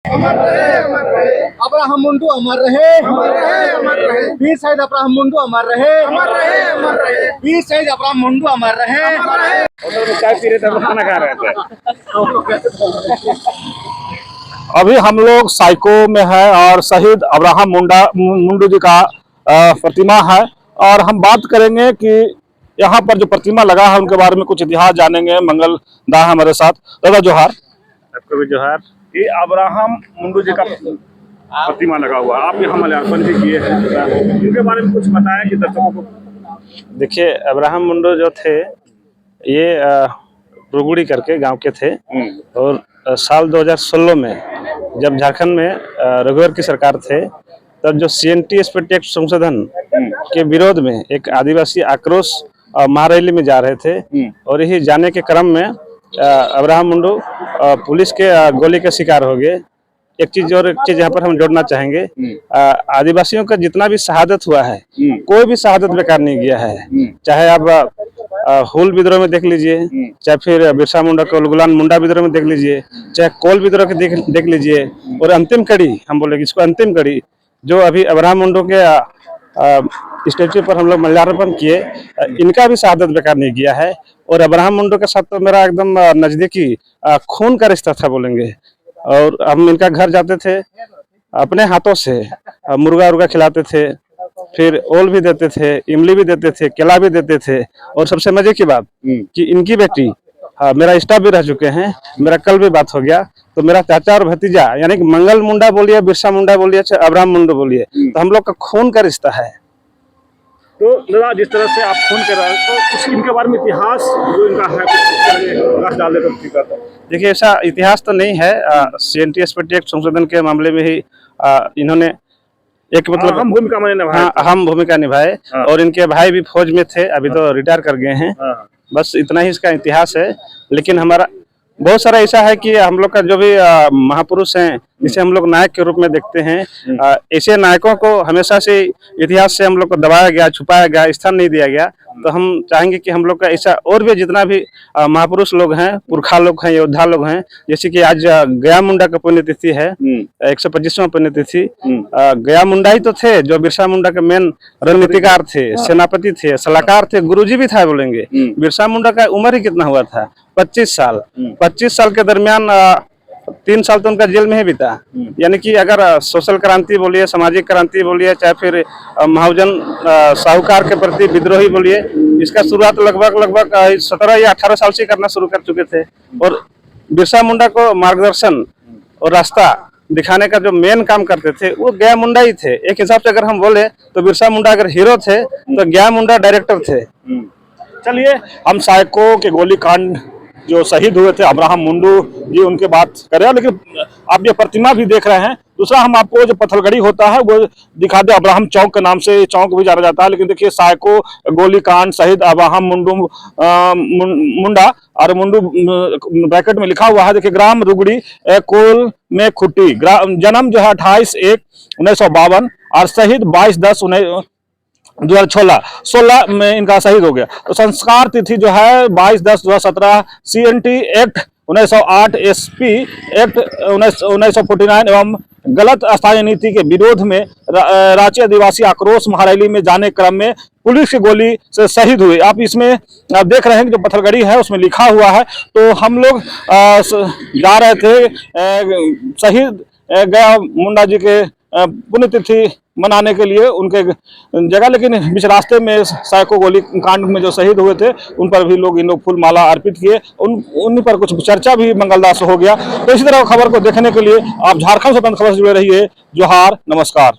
Abraham मुंडू अमर रहे, वीर शहीद Abraham मुंडू अमर रहे, वीर शहीद अब्राहम मुंडू अमर रहे। होटल में चाय पी रहे थे, खाना खा रहे थे। अभी हम लोग साइको में है और शहीद अब्राहम मुंडू जी का प्रतिमा है, और हम बात करेंगे कि यहाँ पर जो प्रतिमा लगा है उनके बारे में कुछ इतिहास जानेंगे। मंगल दा हमारे साथ। दादा जोहार। आपको भी जोहार। ये अब्राहम मुंडू जी का प्रतिमा लगा हुआ है, आप यहाँ माल्यार्पण भी किए हैं, इनके बारे में कुछ बताएं कि दर्शकों को। देखिए, अब्राहम मुंडू जो थे ये रुगुड़ी करके गांव के थे, और साल 2016 में जब झारखंड में रघुवर की सरकार थे, तब जो CNTSP टैक्स संशोधन के विरोध में एक आदिवासी आक्रोश महारैली में जा रहे थे, और यही जाने के क्रम में अब्राहम मुंडू पुलिस के गोली का शिकार हो गए। एक चीज यहाँ पर हम जोड़ना चाहेंगे, आदिवासियों का जितना भी शहादत हुआ है, कोई भी शहादत बेकार नहीं गया है। चाहे आप हुल विद्रोह में देख लीजिए, चाहे फिर बिरसा मुंडा को उलगुलान मुंडा विद्रोह में देख लीजिए, चाहे कोल विद्रोह के देख लीजिए, और अंतिम कड़ी हम बोलेंगे इसको, अंतिम कड़ी जो अभी अब्राहम मुंडू के स्टेचू पर हम लोग माल्यार्पण किए, इनका भी शहादत बेकार नहीं किया है। और अब्राहम मुंडू के साथ तो मेरा एकदम नजदीकी खून का रिश्ता था बोलेंगे, और हम इनका घर जाते थे, अपने हाथों से मुर्गा उर्गा खिलाते थे, फिर ओल भी देते थे, इमली भी देते थे, केला भी देते थे। और सबसे मजे की बात कि इनकी बेटी मेरा स्टाफ भी रह चुके हैं, मेरा कल भी बात हो गया, तो मेरा चाचा और भतीजा यानी कि मंगल मुंडा बोलिए, बिरसा मुंडा बोलिए, चाहे अब्राहम मुंडू बोलिए, तो हम लोग का खून का रिश्ता है। तो दादा, जिस तरह से आप फोन कर रहे हैं, तो कुछ इनके बारे में इतिहास जो इनका है कुछ डाल देते तो ठीक है। देखिए, ऐसा इतिहास तो नहीं है। CNTSP टैक्स संशोधन के मामले में ही इन्होंने एक मतलब अहम भूमिका निभाए, और इनके भाई भी फौज में थे, अभी तो रिटायर कर गए हैं। बस इतना ही इसका इतिहास है। लेकिन हमारा बहुत सारा ऐसा है कि हम लोग का जो भी महापुरुष हैं, जिसे हम लोग नायक के रूप में देखते हैं, ऐसे नायकों को हमेशा से इतिहास से हम लोग को दबाया गया, छुपाया गया, स्थान नहीं दिया गया। तो हम चाहेंगे कि हम लोग का ऐसा और भी जितना भी महापुरुष लोग हैं, पुरखा लोग हैं, योद्धा लोग हैं, जैसे कि आज गया मुंडा का पुण्यतिथि है, 125वां पुण्यतिथि। गया मुंडा ही तो थे जो बिरसा मुंडा के मेन रणनीतिकार थे, सेनापति थे, सलाहकार थे, गुरुजी भी था बोलेंगे। बिरसा मुंडा का उम्र ही कितना हुआ था? 25 साल। 25 साल के दरमियान 3 साल तो उनका जेल में ही बीता। यानी कि अगर सोशल क्रांति बोलिए, सामाजिक क्रांति बोलिए, चाहे फिर महाजन साहूकार के प्रति विद्रोही बोलिए, इसका शुरुआत लगभग 17 या 18 साल से करना शुरू कर चुके थे। और बिरसा मुंडा को मार्गदर्शन और रास्ता दिखाने का जो मेन काम करते थे वो गया मुंडा ही थे। एक हिसाब से अगर हम बोले तो बिरसा मुंडा अगर हीरो थे तो गया मुंडा डायरेक्टर थे। चलिए, हम साइको के गोलीकांड जो शहीद हुए थे अब्राहम मुंडू जी, उनके बात करें। लेकिन आप ये प्रतिमा भी देख रहे हैं। दूसरा, हम आपको जो पत्थलगड़ी होता है वो दिखा दे। अब्राहम चौक के नाम से चौक भी जाना जाता है, लेकिन देखिए साइको गोलीकांड शहीद अब्राहम मुंडा, और मुंडू ब्रैकेट में लिखा हुआ है। देखिए, ग्राम रुगड़ी कोल में खुट्टी, जन्म जो है 28/1/1952, और शहीद 22/10/2016 में इनका शहीद हो गया। तो संस्कार तिथि जो है 22/10/2017, CNT एक्ट 1908, SP एक्ट 1949 एवं गलत अस्थायी नीति के विरोध में रांची आदिवासी आक्रोश महारैली में जाने क्रम में पुलिस की गोली से शहीद हुए। आप इसमें देख रहे हैं कि जो पत्थलगड़ी है उसमें लिखा हुआ है। तो हम लोग जा रहे थे शहीद गया मुंडा जी के पुण्यतिथि मनाने के लिए उनके जगह, लेकिन बीच रास्ते में साइको गोली कांड में जो शहीद हुए थे उन पर भी इन लोग फूल माला अर्पित किए, उन पर कुछ चर्चा भी मंगलदास हो गया। तो इसी तरह खबर को देखने के लिए आप झारखंड स्वतंत्र खबर से जुड़े रहिए। जोहार, नमस्कार।